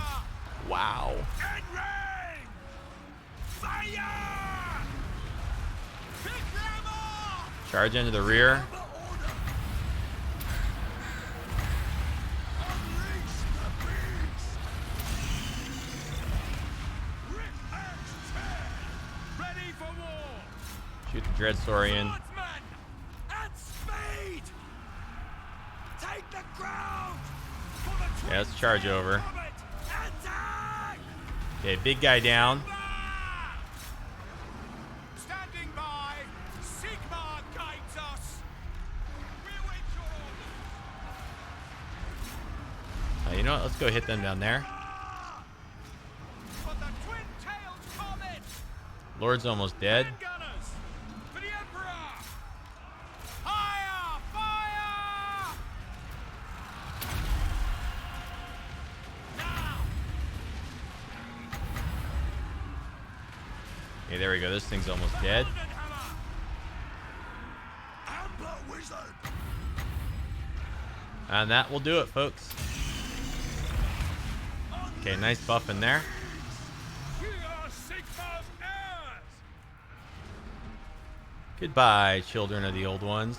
Wow. Charge into the rear. Shoot the Dreadsaurian. Yeah, let's charge over. Okay, big guy down. You know what? Let's go hit them down there. Lord's almost dead. Okay, there we go. This thing's almost dead. And that will do it, folks. Okay, nice buff in there. Goodbye, children of the old ones.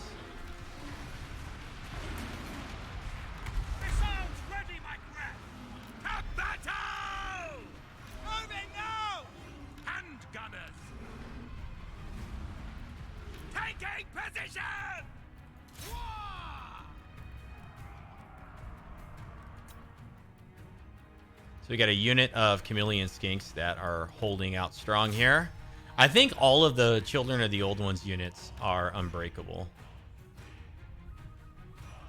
So we got a unit of chameleon skinks that are holding out strong here. I think all of the children of the old ones units are unbreakable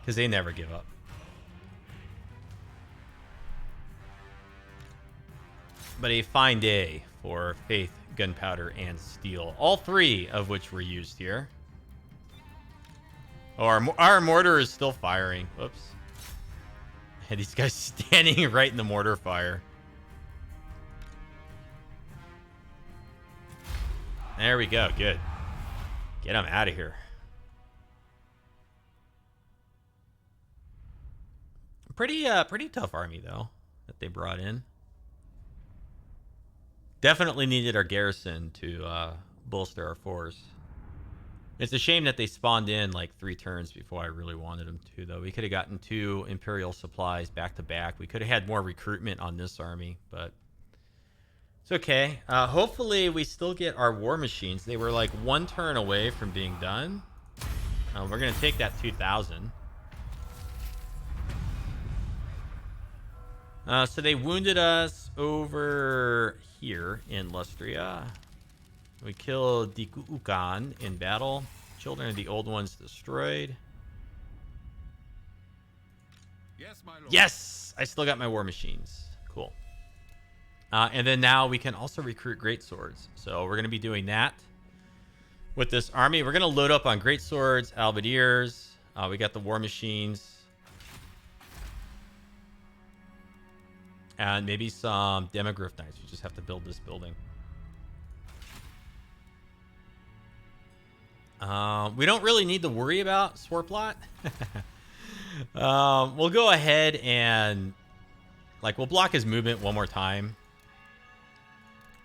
because they never give up. But a fine day for faith, gunpowder, and steel, all three of which were used here. Oh, our mortar is still firing. Whoops. And these guys standing right in the mortar fire. There we go. Good. Get them out of here. Pretty tough army though that they brought in. Definitely needed our garrison to bolster our force. It's a shame that they spawned in like 3 turns before I really wanted them to, though. We could have gotten 2 Imperial supplies back to back. We could have had more recruitment on this army, but it's okay. Hopefully, we still get our war machines. They were like 1 turn away from being done. We're going to take that 2,000. So they wounded us over here in Lustria. We killed Dikuukan in battle. Children of the old ones destroyed. Yes, my lord. Yes! I still got my war machines. Cool. And then now we can also recruit great swords. So we're going to be doing that with this army. We're going to load up on great swords, halberdiers. We got the war machines. And maybe some demogryph knights. We just have to build this building. We don't really need to worry about Swarplot. We'll go ahead and we'll block his movement one more time.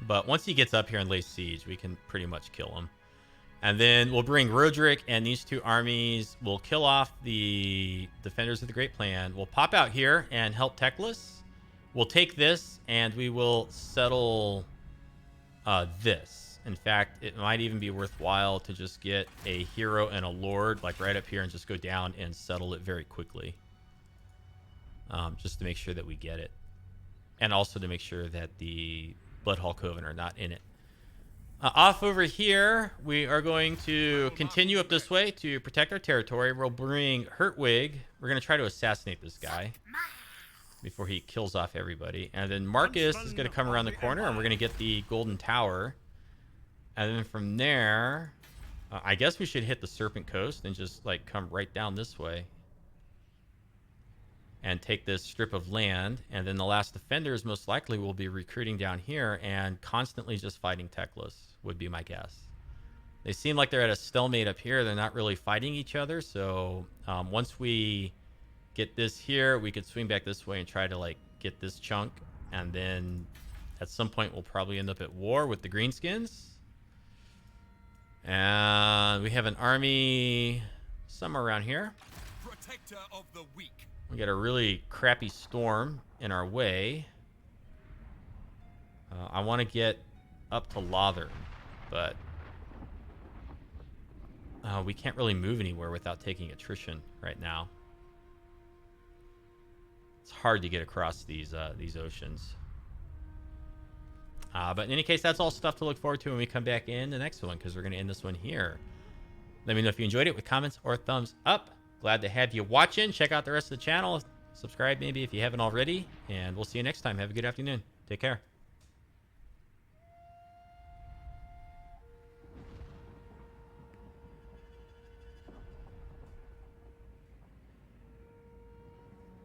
But once he gets up here and lays siege, we can pretty much kill him. And then we'll bring Roderick and these 2 armies. We'll kill off the defenders of the Great Plan. We'll pop out here and help Teclis. We'll take this and we will settle this. In fact, it might even be worthwhile to just get a hero and a lord right up here and just go down and settle it very quickly. Just to make sure that we get it. And also to make sure that the Bloodhall Coven are not in it. Off over here, we are going to continue up this way to protect our territory. We'll bring Hertwig. We're going to try to assassinate this guy. before he kills off everybody. And then Markus is going to come around the corner, and we're going to get the golden tower. And then from there, I guess we should hit the Serpent Coast and just like come right down this way and take this strip of land. And then the last defenders most likely will be recruiting down here and constantly just fighting Techless would be my guess. They seem like they're at a stalemate up here. They're not really fighting each other. So once we get this here, we could swing back this way and try to like get this chunk. And then at some point we'll probably end up at war with the Greenskins. And we have an army somewhere around here. Protector of the weak. We got a really crappy storm in our way. I want to get up to Lother, but we can't really move anywhere without taking attrition right now. It's hard to get across these oceans. But in any case, that's all stuff to look forward to when we come back in the next one, because we're going to end this one here. Let me know if you enjoyed it with comments or thumbs up. Glad to have you watching. Check out the rest of the channel. Subscribe maybe if you haven't already. And we'll see you next time. Have a good afternoon. Take care.